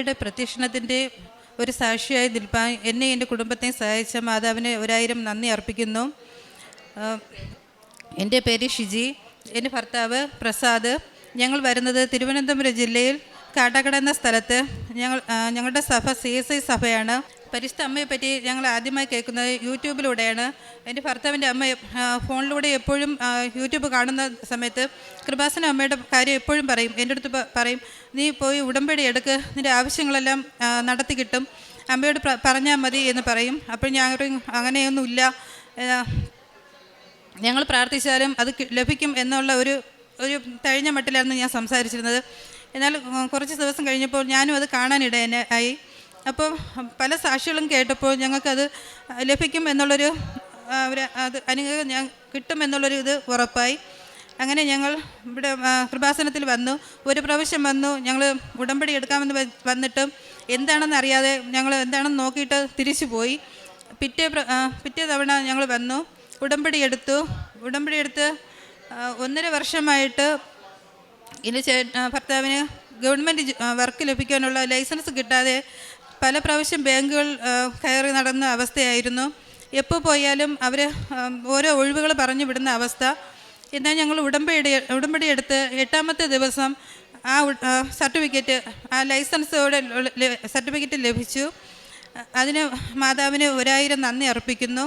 അമ്മയുടെ പ്രത്യക്ഷണത്തിൻ്റെ ഒരു സാക്ഷിയായി നിൽപ്പാൻ എന്നെ എൻ്റെ കുടുംബത്തെ സഹായിച്ച മാതാവിന് 1000 നന്ദി അർപ്പിക്കുന്നു. എൻ്റെ പേര് ഷിജി, എൻ്റെ ഭർത്താവ് പ്രസാദ്. ഞങ്ങൾ വരുന്നത് തിരുവനന്തപുരം ജില്ലയിൽ കാട്ടാക്കട എന്ന സ്ഥലത്ത്. ഞങ്ങളുടെ സഭ CSI സഭയാണ്. പരിശുദ്ധ അമ്മയെപ്പറ്റി ഞങ്ങൾ ആദ്യമായി കേൾക്കുന്നത് യൂട്യൂബിലൂടെയാണ്. എൻ്റെ ഭർത്താവിൻ്റെ അമ്മ ഫോണിലൂടെ എപ്പോഴും യൂട്യൂബ് കാണുന്ന സമയത്ത് കൃപാസന അമ്മയുടെ കാര്യം എപ്പോഴും പറയും. എൻ്റെ അടുത്ത് പറയും, നീ പോയി ഉടമ്പടി എടുക്ക്, നിൻ്റെ ആവശ്യങ്ങളെല്ലാം നടത്തി കിട്ടും, അമ്മയോട് പറഞ്ഞാൽ മതി എന്ന് പറയും. അപ്പോൾ ഞാൻ അങ്ങനെയൊന്നുമില്ല, ഞങ്ങൾ പ്രാർത്ഥിച്ചാലും അത് ലഭിക്കും എന്നുള്ള ഒരു തഴിഞ്ഞ മട്ടിലായിരുന്നു ഞാൻ സംസാരിച്ചിരുന്നത്. എന്നാൽ കുറച്ച് ദിവസം കഴിഞ്ഞപ്പോൾ ഞാനും അത് കാണാനിടയായി. അപ്പോൾ പല സാക്ഷികളും കേട്ടപ്പോൾ ഞങ്ങൾക്കത് ലഭിക്കും എന്നുള്ളൊരു അത് അനുഗ്രഹം കിട്ടും എന്നുള്ളൊരു ഇത് ഉറപ്പായി. അങ്ങനെ ഞങ്ങൾ ഇവിടെ കൃപാസനത്തിൽ വന്നു. ഒരു പ്രാവശ്യം വന്നു, ഞങ്ങൾ ഉടമ്പടി എടുക്കാമെന്ന് വന്നിട്ട് എന്താണെന്ന് അറിയാതെ ഞങ്ങൾ എന്താണെന്ന് നോക്കിയിട്ട് തിരിച്ചു പോയി. പിറ്റേ തവണ ഞങ്ങൾ വന്നു, ഉടമ്പടി എടുത്ത് 1.5 വർഷമായിട്ട് എൻ്റെ ഭർത്താവിന് ഗവൺമെൻറ് വർക്ക് ലഭിക്കാനുള്ള ലൈസൻസ് കിട്ടാതെ പല പ്രാവശ്യം ബാങ്കുകൾ കയറി നടന്ന അവസ്ഥയായിരുന്നു. എപ്പോൾ പോയാലും അവർ ഓരോ ഒഴിവുകൾ പറഞ്ഞു വിടുന്ന അവസ്ഥ. എന്നാൽ ഞങ്ങൾ ഉടമ്പടി എടുത്ത് 8ാമത്തെ ദിവസം ആ സർട്ടിഫിക്കറ്റ്, ആ ലൈസൻസോടെ സർട്ടിഫിക്കറ്റ് ലഭിച്ചു. അതിന് മാതാവിന് 1000 നന്ദി അർപ്പിക്കുന്നു.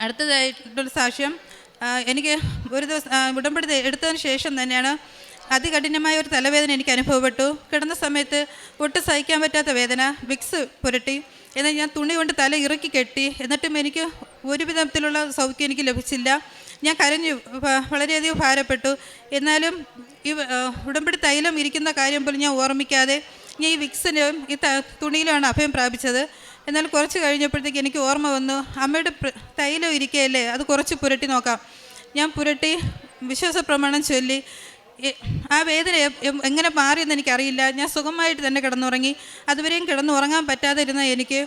അടുത്തതായിട്ടുള്ള സാക്ഷ്യം, എനിക്ക് ഒരു ദിവസം ഉടമ്പടി എടുത്തതിന് ശേഷം തന്നെയാണ് അതികഠിനമായ ഒരു തലവേദന എനിക്ക് അനുഭവപ്പെട്ടു. കിടന്ന സമയത്ത് ഒട്ടും സഹിക്കാൻ പറ്റാത്ത വേദന. വിക്സ് പുരട്ടി, എന്നാൽ ഞാൻ തുണി കൊണ്ട് തല ഇറുക്കി കെട്ടി, എന്നിട്ടും എനിക്ക് ഒരു വിധത്തിലുള്ള സൗഖ്യം എനിക്ക് ലഭിച്ചില്ല. ഞാൻ കരഞ്ഞു, വളരെയധികം ഭാരപ്പെട്ടു. എന്നാലും ഈ ഉടമ്പടി തൈലം ഇരിക്കുന്ന കാര്യം പോലും ഞാൻ ഓർമ്മിക്കാതെ ഞാൻ ഈ വിക്സിനും ഈ തുണിയിലാണ് അഭയം പ്രാപിച്ചത്. എന്നാൽ കുറച്ച് കഴിഞ്ഞപ്പോഴത്തേക്ക് എനിക്ക് ഓർമ്മ വന്നു, അമ്മയുടെ തൈലം ഇരിക്കുകയല്ലേ, അത് കുറച്ച് പുരട്ടി നോക്കാം. ഞാൻ പുരട്ടി വിശ്വാസ പ്രമാണം ചൊല്ലി. ആ വേദന എങ്ങനെ മാറിയെന്ന് എനിക്കറിയില്ല. ഞാൻ സുഖമായിട്ട് തന്നെ കിടന്നുറങ്ങി. അതുവരെയും കിടന്നുറങ്ങാൻ പറ്റാതെ ഇരുന്ന എനിക്ക്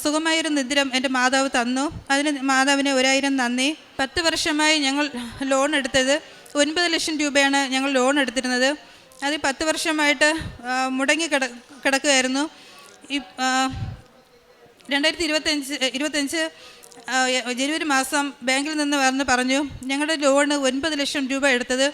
സുഖമായൊരു നിദ്രം എൻ്റെ മാതാവ് തന്നു. അതിന് മാതാവിന് 1000 നന്ദി. 10 വർഷമായി ഞങ്ങൾ ലോൺ എടുത്തത് 9 ലക്ഷം രൂപയാണ് ഞങ്ങൾ ലോൺ എടുത്തിരുന്നത്. അത് 10 വർഷമായിട്ട് മുടങ്ങി കിടക്കുകയായിരുന്നു. ഈ 2025 ജനുവരി മാസം ബാങ്കിൽ നിന്ന് വന്ന് പറഞ്ഞു, ഞങ്ങളുടെ ലോണ് 9 ലക്ഷം രൂപ എടുത്തത്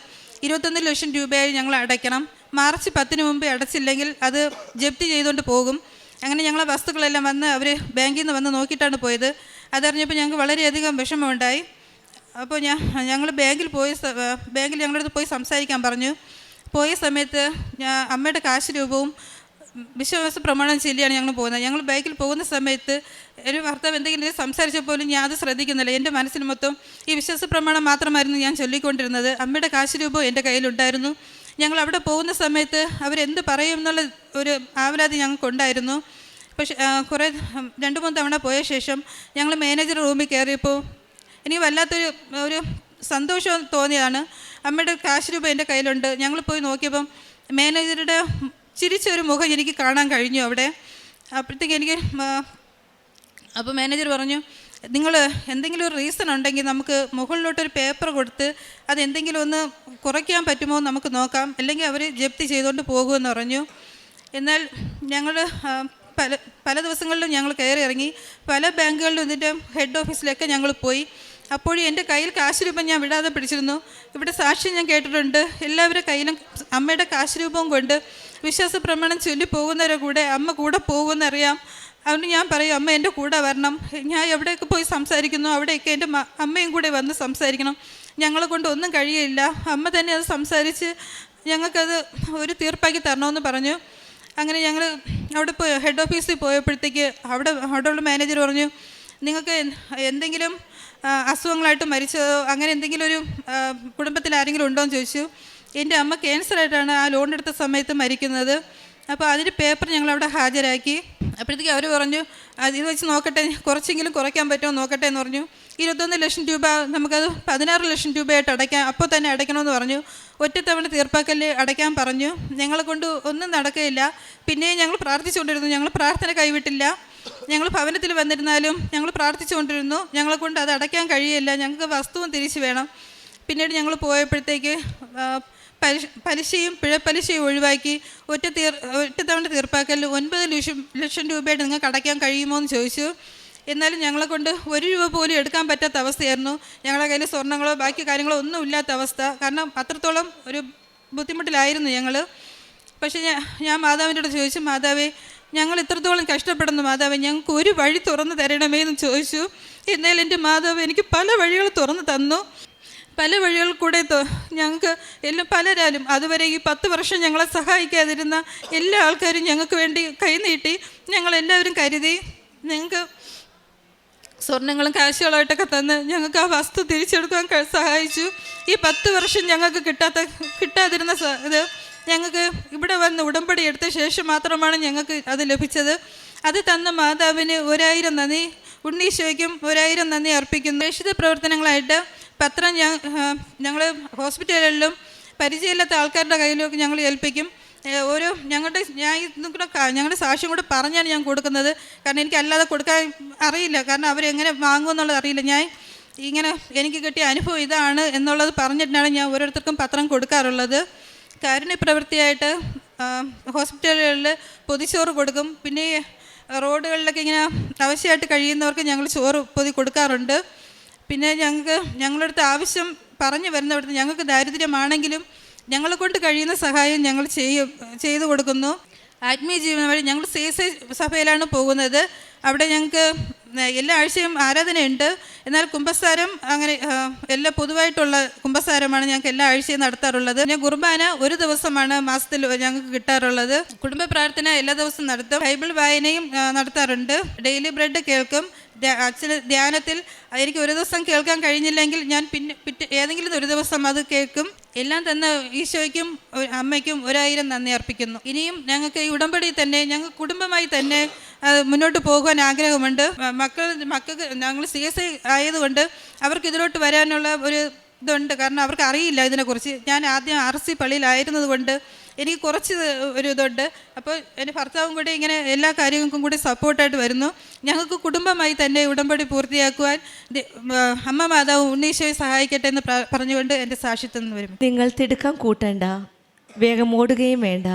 21 ലക്ഷം രൂപയായി ഞങ്ങൾ അടയ്ക്കണം. മാർച്ച് 10 മുമ്പ് അടച്ചില്ലെങ്കിൽ അത് ജപ്തി ചെയ്തുകൊണ്ട് പോകും. അങ്ങനെ ഞങ്ങളെ വസ്തുക്കളെല്ലാം വന്ന് അവർ ബാങ്കിൽ നിന്ന് വന്ന് നോക്കിയിട്ടാണ് പോയത്. അതറിഞ്ഞപ്പോൾ ഞങ്ങൾക്ക് വളരെയധികം വിഷമമുണ്ടായി. അപ്പോൾ ഞങ്ങൾ ബാങ്കിൽ ഞങ്ങളുടെ അടുത്ത് പോയി സംസാരിക്കാൻ പറഞ്ഞു. പോയ സമയത്ത് അമ്മയുടെ കാശ് രൂപവും വിശ്വാസ പ്രമാണം ചൊല്ലിയാണ് ഞങ്ങൾ പോകുന്നത്. ഞങ്ങൾ ബൈക്കിൽ പോകുന്ന സമയത്ത് ഒരു ഭർത്താവ് എന്തെങ്കിലും സംസാരിച്ചപ്പോലും ഞാൻ അത് ശ്രദ്ധിക്കുന്നില്ല. എൻ്റെ മനസ്സിൽ മൊത്തം ഈ വിശ്വാസ പ്രമാണം മാത്രമായിരുന്നു ഞാൻ ചൊല്ലിക്കൊണ്ടിരുന്നത്. അമ്മയുടെ കാശ് രൂപവും എൻ്റെ കയ്യിലുണ്ടായിരുന്നു. ഞങ്ങൾ അവിടെ പോകുന്ന സമയത്ത് അവരെന്ത് പറയും എന്നുള്ള ഒരു ആവലാതി ഞങ്ങൾക്കുണ്ടായിരുന്നു. പക്ഷേ 2-3 തവണ പോയ ശേഷം ഞങ്ങൾ മാനേജർ റൂമിൽ കയറിയപ്പോൾ എനിക്ക് വല്ലാത്തൊരു സന്തോഷം തോന്നിയതാണ്. അമ്മയുടെ കാശ് രൂപ എൻ്റെ കയ്യിലുണ്ട്. ഞങ്ങൾ പോയി നോക്കിയപ്പം മാനേജറുടെ ചിരിച്ചൊരു മുഖം എനിക്ക് കാണാൻ കഴിഞ്ഞു അവിടെ. അപ്പോഴത്തേക്ക് എനിക്ക് അപ്പോൾ മാനേജർ പറഞ്ഞു, നിങ്ങൾ എന്തെങ്കിലും ഒരു റീസൺ ഉണ്ടെങ്കിൽ നമുക്ക് മുകളിലോട്ടൊരു പേപ്പർ കൊടുത്ത് അതെന്തെങ്കിലും ഒന്ന് കുറയ്ക്കാൻ പറ്റുമോ നമുക്ക് നോക്കാം, അല്ലെങ്കിൽ അവർ ജപ്തി ചെയ്തുകൊണ്ട് പോകുമെന്ന് പറഞ്ഞു. എന്നാൽ ഞങ്ങൾ പല ദിവസങ്ങളിലും ഞങ്ങൾ കയറി ഇറങ്ങി. പല ബാങ്കുകളിലും ഇതിൻ്റെ ഹെഡ് ഓഫീസിലൊക്കെ ഞങ്ങൾ പോയി. അപ്പോഴും എൻ്റെ കയ്യിൽ കാശ് രൂപം ഞാൻ വിടാതെ പിടിച്ചിരുന്നു. ഇവിടെ സാക്ഷ്യം ഞാൻ കേട്ടിട്ടുണ്ട്, എല്ലാവരുടെ കയ്യിലും അമ്മയുടെ കാശ് രൂപവും കൊണ്ട് വിശ്വാസ പ്രമാണം ചൊല്ലി പോകുന്നവരെ കൂടെ അമ്മ കൂടെ പോകുമെന്നറിയാം. അതുകൊണ്ട് ഞാൻ പറയും, അമ്മ എൻ്റെ കൂടെ വരണം. ഞാൻ എവിടെയൊക്കെ പോയി സംസാരിക്കുന്നു അവിടെയൊക്കെ എൻ്റെ അമ്മയും കൂടെ വന്ന് സംസാരിക്കണം. ഞങ്ങളെ കൊണ്ട് ഒന്നും കഴിയില്ല, അമ്മ തന്നെ അത് സംസാരിച്ച് ഞങ്ങൾക്കത് ഒരു തീർപ്പാക്കി തരണമെന്ന് പറഞ്ഞു. അങ്ങനെ ഞങ്ങൾ അവിടെ പോയി ഹെഡ് ഓഫീസിൽ പോയപ്പോഴത്തേക്ക് അവിടെയുള്ള മാനേജർ പറഞ്ഞു, നിങ്ങൾക്ക് എന്തെങ്കിലും അസുഖങ്ങളായിട്ട് മരിച്ചതോ അങ്ങനെ എന്തെങ്കിലും ഒരു കുടുംബത്തിൽ ആരെങ്കിലും ഉണ്ടോ എന്ന് ചോദിച്ചു. എൻ്റെ അമ്മ ക്യാൻസറായിട്ടാണ് ആ ലോൺ എടുത്ത സമയത്ത് മരിക്കുന്നത്. അപ്പോൾ അതിൻ്റെ പേപ്പർ ഞങ്ങളവിടെ ഹാജരാക്കി. അപ്പോഴത്തേക്ക് അവർ പറഞ്ഞു, ഇത് വെച്ച് നോക്കട്ടെ, കുറച്ചെങ്കിലും കുറയ്ക്കാൻ പറ്റുമോ നോക്കട്ടെ എന്ന് പറഞ്ഞു. 21 ലക്ഷം രൂപ നമുക്കത് 16 ലക്ഷം രൂപയായിട്ട് അടയ്ക്കാം, അപ്പോൾ തന്നെ അടയ്ക്കണമെന്ന് പറഞ്ഞു. ഒറ്റത്തവണ തീർപ്പാക്കൽ അടയ്ക്കാൻ പറഞ്ഞു. ഞങ്ങളെ കൊണ്ട് ഒന്നും നടക്കുകയില്ല. പിന്നെയും ഞങ്ങൾ പ്രാർത്ഥിച്ചുകൊണ്ടിരുന്നു. ഞങ്ങൾ പ്രാർത്ഥന കൈവിട്ടില്ല. ഞങ്ങൾ ഭവനത്തിൽ വന്നിരുന്നാലും ഞങ്ങൾ പ്രാർത്ഥിച്ചുകൊണ്ടിരുന്നു. ഞങ്ങളെ കൊണ്ട് അത് അടയ്ക്കാൻ കഴിയില്ല, ഞങ്ങൾക്ക് വസ്തുവും തിരിച്ചു വേണം. പിന്നീട് ഞങ്ങൾ പോയപ്പോഴത്തേക്ക് പലിശയും പിഴപ്പലിശയും ഒഴിവാക്കി ഒറ്റത്തവണ തീർപ്പാക്കൽ 9 ലക്ഷം രൂപയായിട്ട് നിങ്ങൾക്ക് അടയ്ക്കാൻ കഴിയുമോ എന്ന് ചോദിച്ചു. എന്നാലും ഞങ്ങളെ കൊണ്ട് 1 രൂപ പോലും എടുക്കാൻ പറ്റാത്ത അവസ്ഥയായിരുന്നു. ഞങ്ങളുടെ കയ്യിൽ സ്വർണ്ണങ്ങളോ ബാക്കി കാര്യങ്ങളോ ഒന്നും ഇല്ലാത്ത അവസ്ഥ. കാരണം അത്രത്തോളം ഒരു ബുദ്ധിമുട്ടിലായിരുന്നു ഞങ്ങൾ. പക്ഷേ ഞാൻ മാതാവിൻ്റെ അടുത്ത് ചോദിച്ചു, മാതാവേ ഞങ്ങൾ ഇത്രത്തോളം കഷ്ടപ്പെടുന്നു മാതാവേ, ഞങ്ങൾക്ക് ഒരു വഴി തുറന്നു തരണമേ എന്ന് ചോദിച്ചു. എന്നാൽ എൻ്റെ മാതാവ് എനിക്ക് പല വഴികൾ തുറന്നു തന്നു. പല വഴികളിൽ കൂടെ ഞങ്ങൾക്ക് എല്ലാം പലരാലും അതുവരെ ഈ 10 വർഷം ഞങ്ങളെ സഹായിക്കാതിരുന്ന എല്ലാ ആൾക്കാരും ഞങ്ങൾക്ക് വേണ്ടി കൈനീട്ടി. ഞങ്ങളെല്ലാവരും കരുതി ഞങ്ങൾക്ക് സ്വർണ്ണങ്ങളും കാശുകളായിട്ടൊക്കെ തന്ന് ഞങ്ങൾക്ക് ആ വസ്തു തിരിച്ചെടുക്കാൻ സഹായിച്ചു. ഈ 10 വർഷം ഞങ്ങൾക്ക് കിട്ടാതിരുന്ന ഇത് ഞങ്ങൾക്ക് ഇവിടെ വന്ന് ഉടമ്പടി എടുത്ത ശേഷം മാത്രമാണ് ഞങ്ങൾക്ക് അത് ലഭിച്ചത്. അത് തന്ന മാതാവിന് 1000 നന്ദി, ഉണ്ണീശോയ്ക്കും 1000 നന്ദി അർപ്പിക്കുന്നു. പ്രേക്ഷിത പ്രവർത്തനങ്ങളായിട്ട് പത്രം ഞങ്ങൾ ഹോസ്പിറ്റലുകളിലും പരിചയമില്ലാത്ത ആൾക്കാരുടെ കയ്യിലൊക്കെ ഞങ്ങൾ ഏൽപ്പിക്കും. ഓരോ ഞങ്ങളുടെ സാക്ഷ്യം കൂടെ പറഞ്ഞാണ് ഞാൻ കൊടുക്കുന്നത്. കാരണം എനിക്ക് അല്ലാതെ കൊടുക്കാൻ അറിയില്ല, കാരണം അവരെങ്ങനെ വാങ്ങുമെന്നുള്ളത് അറിയില്ല. ഞാൻ ഇങ്ങനെ എനിക്ക് കിട്ടിയ അനുഭവം ഇതാണ് എന്നുള്ളത് പറഞ്ഞിട്ടാണ് ഞാൻ ഓരോരുത്തർക്കും പത്രം കൊടുക്കാറുള്ളത്. കാരുണ്യ പ്രവൃത്തിയായിട്ട് ഹോസ്പിറ്റലുകളിൽ പൊതിച്ചോറ് കൊടുക്കും. പിന്നെ റോഡുകളിലൊക്കെ ഇങ്ങനെ ആവശ്യമായിട്ട് കഴിയുന്നവർക്ക് ഞങ്ങൾ ചോറ് പൊതി കൊടുക്കാറുണ്ട്. പിന്നെ ഞങ്ങളുടെ അടുത്ത് ആവശ്യം പറഞ്ഞു വരുന്നവിടുത്ത് ഞങ്ങൾക്ക് ദാരിദ്ര്യമാണെങ്കിലും ഞങ്ങളെ കൊണ്ട് കഴിയുന്ന സഹായം ഞങ്ങൾ ചെയ്തു കൊടുക്കുന്നു. ആത്മീയ ജീവൻ വഴി ഞങ്ങൾ CSI സഭയിലാണ് പോകുന്നത്. അവിടെ ഞങ്ങൾക്ക് എല്ലാ ആഴ്ചയും ആരാധനയുണ്ട്. എന്നാൽ കുമ്പസാരം അങ്ങനെ എല്ലാ പൊതുവായിട്ടുള്ള കുമ്പസാരമാണ് ഞങ്ങൾക്ക് എല്ലാ ആഴ്ചയും നടത്താറുള്ളത്. പിന്നെ കുർബാന ഒരു ദിവസമാണ് മാസത്തിൽ ഞങ്ങൾക്ക് കിട്ടാറുള്ളത്. കുടുംബ പ്രാർത്ഥന എല്ലാ ദിവസവും നടത്തും. ബൈബിൾ വായനയും നടത്താറുണ്ട്. ഡെയിലി ബ്രെഡ് കേൾക്കും. അച്ഛന് ധ്യാനത്തിൽ എനിക്ക് ഒരു ദിവസം കേൾക്കാൻ കഴിഞ്ഞില്ലെങ്കിൽ ഞാൻ ഏതെങ്കിലും ഒരു ദിവസം അത് കേൾക്കും. എല്ലാം തന്ന ഈശോയ്ക്കും അമ്മയ്ക്കും 1000 നന്ദി അർപ്പിക്കുന്നു. ഇനിയും ഞങ്ങൾക്ക് ഈ ഉടമ്പടി തന്നെ ഞങ്ങൾ കുടുംബമായി തന്നെ മുന്നോട്ട് പോകുവാൻ ആഗ്രഹമുണ്ട്. മക്കൾക്ക് ഞങ്ങൾ CSI ആയതുകൊണ്ട് അവർക്ക് ഇതിലോട്ട് വരാനുള്ള ഒരു ഇതുണ്ട്. കാരണം അവർക്ക് അറിയില്ല ഇതിനെക്കുറിച്ച്. ഞാൻ ആദ്യം RC പള്ളിയിലായിരുന്നത് കൊണ്ട് എനിക്ക് കുറച്ച് ഒരു ഇതുണ്ട്. അപ്പോൾ എൻ്റെ ഭർത്താവും കൂടി ഇങ്ങനെ എല്ലാ കാര്യങ്ങൾക്കും കൂടി സപ്പോർട്ടായിട്ട് വരുന്നു. ഞങ്ങൾക്ക് കുടുംബമായി തന്നെ ഉടമ്പടി പൂർത്തിയാക്കുവാൻ അമ്മ മാതാവ് ഉണ്ണീശോയെ സഹായിക്കട്ടെ എന്ന് പറഞ്ഞുകൊണ്ട് എൻ്റെ സാക്ഷ്യത്തിൽ നിന്ന് വരും. നിങ്ങൾ തിടുക്കം കൂട്ടണ്ട, വേഗം ഓടുകയും വേണ്ട.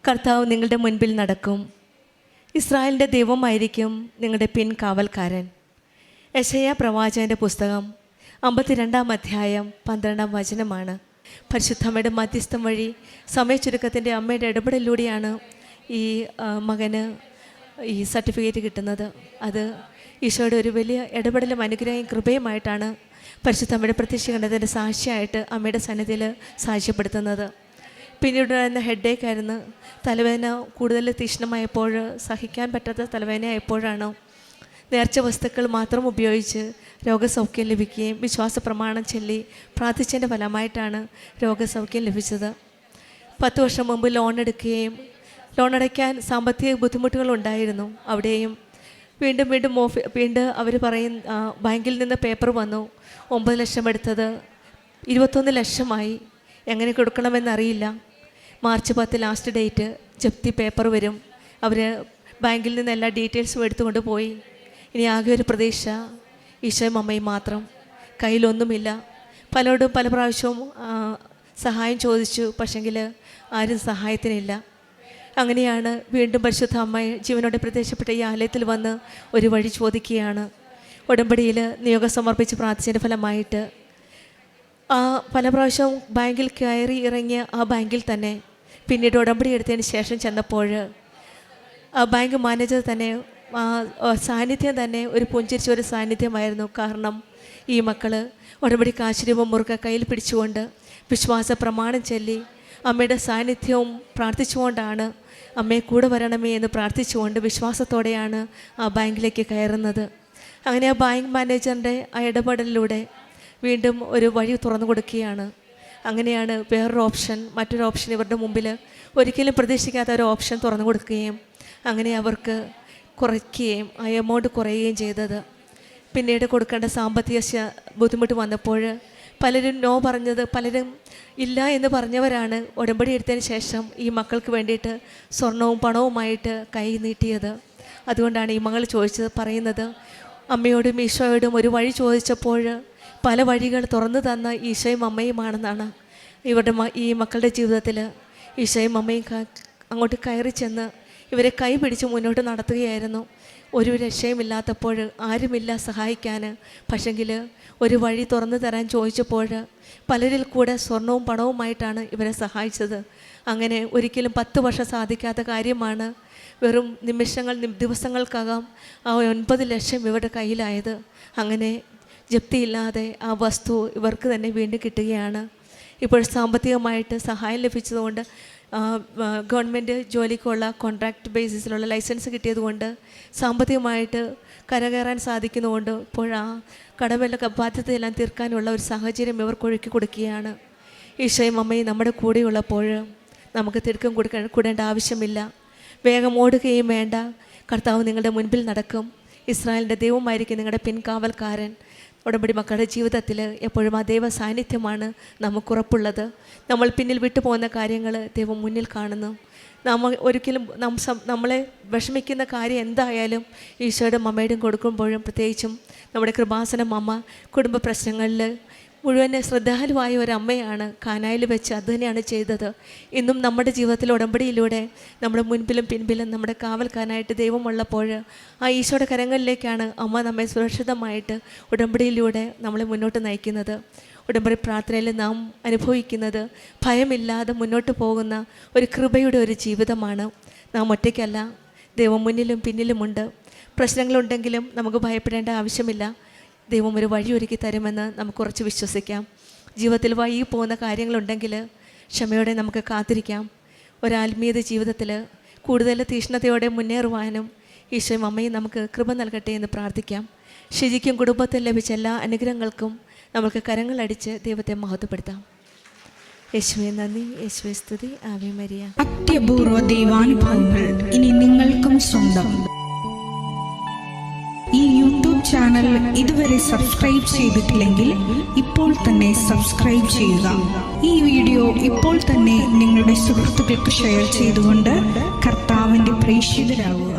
കർത്താവ് നിങ്ങളുടെ മുൻപിൽ നടക്കും. ഇസ്രായേലിൻ്റെ ദൈവമായിരിക്കും നിങ്ങളുടെ പിൻകാവൽക്കാരൻ. യെശയ്യാ പ്രവാചകൻ്റെ പുസ്തകം 52-ാം അധ്യായം 12-ാം വചനമാണ്. പരിശുദ്ധമ്മയുടെ മധ്യസ്ഥം വഴി സമയച്ചുരുക്കത്തിൻ്റെ അമ്മയുടെ ഇടപെടലിലൂടെയാണ് ഈ മകന് ഈ സർട്ടിഫിക്കറ്റ് കിട്ടുന്നത്. അത് ഈശോയുടെ ഒരു വലിയ ഇടപെടലും അനുഗ്രഹവും കൃപയുമായിട്ടാണ് പരിശുദ്ധമ്മയുടെ പ്രത്യക്ഷീകരണത്തിൻ്റെ സാക്ഷിയായിട്ട് അമ്മയുടെ സന്നിധിയിൽ സാക്ഷ്യപ്പെടുത്തുന്നത്. പിന്നീട് വരുന്ന ഹെഡേക്ക് ആയിരുന്നു. തലവേദന കൂടുതൽ തീക്ഷ്ണമായപ്പോൾ, സഹിക്കാൻ പറ്റാത്ത തലവേദനയായപ്പോഴാണ് നേർച്ച വസ്തുക്കൾ മാത്രം ഉപയോഗിച്ച് രോഗസൗഖ്യം ലഭിക്കുകയും വിശ്വാസ പ്രമാണം ചൊല്ലി പ്രാർത്ഥിച്ചതിൻ്റെ ഫലമായിട്ടാണ് രോഗസൗഖ്യം ലഭിച്ചത്. 10 വർഷം മുമ്പ് ലോൺ എടുക്കുകയും ലോൺ അടയ്ക്കാൻ സാമ്പത്തിക ബുദ്ധിമുട്ടുകളുണ്ടായിരുന്നു. അവിടെയും വീണ്ടും അവർ പറയും ബാങ്കിൽ നിന്ന് പേപ്പർ വന്നു, 9 ലക്ഷം എടുത്തത് 21 ലക്ഷമായി. എങ്ങനെ കൊടുക്കണമെന്നറിയില്ല. മാർച്ച് 10 ലാസ്റ്റ് ഡേറ്റ്, ജപ്തി പേപ്പർ വരും. അവർ ബാങ്കിൽ നിന്ന് എല്ലാ ഡീറ്റെയിൽസും എടുത്തുകൊണ്ട് പോയി. ഇനി ആകെ ഒരു പ്രതീക്ഷ ഈശോയും അമ്മയും മാത്രം. കയ്യിലൊന്നുമില്ല. പലരോടും പല പ്രാവശ്യവും സഹായം ചോദിച്ചു, പക്ഷെങ്കിൽ ആരും സഹായത്തിനില്ല. അങ്ങനെയാണ് വീണ്ടും പരിശുദ്ധ അമ്മ ജീവനോടെ പ്രത്യക്ഷപ്പെട്ട ഈ ആലയത്തിൽ വന്ന് ഒരു വഴി ചോദിക്കുകയാണ്. ഉടമ്പടിയിൽ നിയോഗം സമർപ്പിച്ച് പ്രാർത്ഥിച്ചതിൻ്റെ ഫലമായിട്ട് പല പ്രാവശ്യവും ബാങ്കിൽ കയറി ഇറങ്ങിയ ആ ബാങ്കിൽ തന്നെ പിന്നീട് ഉടമ്പടി എടുത്തതിന് ശേഷം ചെന്നപ്പോൾ ആ ബാങ്ക് മാനേജർ തന്നെ സാന്നിധ്യം തന്നെ ഒരു പുഞ്ചിരിച്ചൊരു സാന്നിധ്യമായിരുന്നു. കാരണം ഈ മക്കൾ ഉടമ്പടി കാശുരൂപം മുറുക കയ്യിൽ പിടിച്ചുകൊണ്ട് വിശ്വാസ പ്രമാണം ചൊല്ലി അമ്മയുടെ സാന്നിധ്യവും പ്രാർത്ഥിച്ചുകൊണ്ടാണ് അമ്മയെ കൂടെ വരണമേ എന്ന് പ്രാർത്ഥിച്ചുകൊണ്ട് വിശ്വാസത്തോടെയാണ് ആ ബാങ്കിലേക്ക് കയറുന്നത്. അങ്ങനെ ആ ബാങ്ക് മാനേജറിൻ്റെ ആ ഇടപെടലിലൂടെ വീണ്ടും ഒരു വഴി തുറന്നു കൊടുക്കുകയാണ്. അങ്ങനെയാണ് മറ്റൊരു ഓപ്ഷൻ ഇവരുടെ മുമ്പിൽ ഒരിക്കലും പ്രതീക്ഷിക്കാത്ത ഒരു ഓപ്ഷൻ തുറന്നു കൊടുക്കുകയും അങ്ങനെ അവർക്ക് കുറയ്ക്കുകയും ആ എമൗണ്ട് കുറയുകയും ചെയ്തത്. പിന്നീട് കൊടുക്കേണ്ട സാമ്പത്തിക ബുദ്ധിമുട്ട് വന്നപ്പോൾ പലരും നോ പറഞ്ഞത്, പലരും ഇല്ല എന്ന് പറഞ്ഞവരാണ് ഉടമ്പടി എടുത്തതിന് ശേഷം ഈ മക്കൾക്ക് വേണ്ടിയിട്ട് സ്വർണവും പണവുമായിട്ട് കൈ നീട്ടിയത്. അതുകൊണ്ടാണ് ഈ മകൾ പറയുന്നത്, അമ്മയോടും ഈശോയോടും ഒരു വഴി ചോദിച്ചപ്പോൾ പല വഴികൾ തുറന്നു തന്ന ഈശോയും അമ്മയുമാണെന്നാണ്. ഈ മക്കളുടെ ജീവിതത്തിൽ ഈശോയും അമ്മയും അങ്ങോട്ട് കയറി ചെന്ന് ഇവരെ കൈ പിടിച്ച് മുന്നോട്ട് നടത്തുകയായിരുന്നു. ഒരു രക്ഷയുമില്ലാത്തപ്പോൾ, ആരുമില്ല സഹായിക്കാൻ. പക്ഷെങ്കിൽ ഒരു വഴി തുറന്നു തരാൻ ചോദിച്ചപ്പോൾ പലരിൽ കൂടെ സ്വർണവും പണവുമായിട്ടാണ് ഇവരെ സഹായിച്ചത്. അങ്ങനെ ഒരിക്കലും 10 വർഷം സാധിക്കാത്ത കാര്യമാണ് വെറും ദിവസങ്ങൾക്കകം ആ 9 ലക്ഷം ഇവരുടെ കയ്യിലായത്. അങ്ങനെ ജപ്തിയില്ലാതെ ആ വസ്തു ഇവർക്ക് തന്നെ വീണ്ടും കിട്ടുകയാണ്. ഇപ്പോൾ സാമ്പത്തികമായിട്ട് സഹായം ലഭിച്ചതുകൊണ്ട്, ഗവൺമെൻറ് ജോലിക്കുള്ള കോൺട്രാക്റ്റ് ബേസിസിലുള്ള ലൈസൻസ് കിട്ടിയതുകൊണ്ട് സാമ്പത്തികമായിട്ട് കരകയറാൻ സാധിക്കുന്നതുകൊണ്ട് ഇപ്പോൾ ആ ബാധ്യതയെല്ലാം തീർക്കാനുള്ള ഒരു സാഹചര്യം ഇവർക്ക് ഒരുക്കി കൊടുക്കുകയാണ്. ഈശോയും അമ്മയും നമ്മുടെ കൂടെയുള്ളപ്പോൾ നമുക്ക് തിടുക്കം കൂടേണ്ട ആവശ്യമില്ല. വേഗം ഓടുകയും വേണ്ട. കർത്താവ് നിങ്ങളുടെ മുൻപിൽ നടക്കും. ഇസ്രായേലിൻ്റെ ദൈവമായിരിക്കും നിങ്ങളുടെ പിൻകാവൽക്കാരൻ. ഉടമ്പടി മക്കളുടെ ജീവിതത്തിൽ എപ്പോഴും ആ ദൈവ സാന്നിധ്യമാണ് നമുക്കുറപ്പുള്ളത്. നമ്മൾ പിന്നിൽ വിട്ടുപോകുന്ന കാര്യങ്ങൾ ദൈവം മുന്നിൽ കാണുന്നു. ഒരിക്കലും നമ്മളെ വിഷമിക്കുന്ന കാര്യം എന്തായാലും ഈശോയുടെ അമ്മയുടെയും കൊടുക്കുമ്പോഴും, പ്രത്യേകിച്ചും നമ്മുടെ കൃപാസനം അമ്മ കുടുംബ പ്രശ്നങ്ങളിൽ മുഴുവൻ ശ്രദ്ധാലുവായ ഒരമ്മയാണ്. കാനായിൽ വെച്ച് അത് തന്നെയാണ് ചെയ്തത്. ഇന്നും നമ്മുടെ ജീവിതത്തിൽ ഉടമ്പടിയിലൂടെ നമ്മുടെ മുൻപിലും പിൻപിലും നമ്മുടെ കാവൽക്കാനായിട്ട് ദൈവമുള്ളപ്പോൾ ആ ഈശോയുടെ കരങ്ങളിലേക്കാണ് അമ്മ നമ്മെ സുരക്ഷിതമായിട്ട് ഉടമ്പടിയിലൂടെ നമ്മളെ മുന്നോട്ട് നയിക്കുന്നത്. ഉടമ്പടി പ്രാർത്ഥനയിൽ നാം അനുഭവിക്കുന്നത് ഭയമില്ലാതെ മുന്നോട്ട് പോകുന്ന ഒരു കൃപയുടെ ഒരു ജീവിതമാണ്. നാം ഒറ്റയ്ക്കല്ല, ദൈവം മുന്നിലും പിന്നിലുമുണ്ട്. പ്രശ്നങ്ങളുണ്ടെങ്കിലും നമുക്ക് ഭയപ്പെടേണ്ട ആവശ്യമില്ല. ദൈവം ഒരു വഴി ഒരുക്കി തരുമെന്ന് നമുക്ക് ഉറച്ച് വിശ്വസിക്കാം. ജീവിതത്തിൽ വൈകി പോകുന്ന കാര്യങ്ങളുണ്ടെങ്കിൽ ക്ഷമയോടെ നമുക്ക് കാത്തിരിക്കാം. ഒരാത്മീയത ജീവിതത്തിൽ കൂടുതൽ തീഷ്ണതയോടെ മുന്നേറുവാനും ഈശോയും അമ്മയും നമുക്ക് കൃപ നൽകട്ടെ എന്ന് പ്രാർത്ഥിക്കാം. ഷിജിക്കും കുടുംബത്തിൽ ലഭിച്ച എല്ലാ അനുഗ്രഹങ്ങൾക്കും നമുക്ക് കരങ്ങളടിച്ച് ദൈവത്തെ മഹത്വപ്പെടുത്താം. യേശുവേ നന്ദി, യേശുവേ സ്തുതി, ആവേ മരിയ. അത്യപൂർവ ദൈവാനുഭവങ്ങൾ ഇനി നിങ്ങൾക്കും സ്വന്തം. ഈ യൂട്യൂബ് ചാനൽ ഇതുവരെ സബ്സ്ക്രൈബ് ചെയ്തിട്ടില്ലെങ്കിൽ ഇപ്പോൾ തന്നെ സബ്സ്ക്രൈബ് ചെയ്യുക. ഈ വീഡിയോ ഇപ്പോൾ തന്നെ നിങ്ങളുടെ സുഹൃത്തുക്കൾക്ക് ഷെയർ ചെയ്തുകൊണ്ട് കർത്താവിൻ്റെ പ്രേക്ഷിതരാകുക.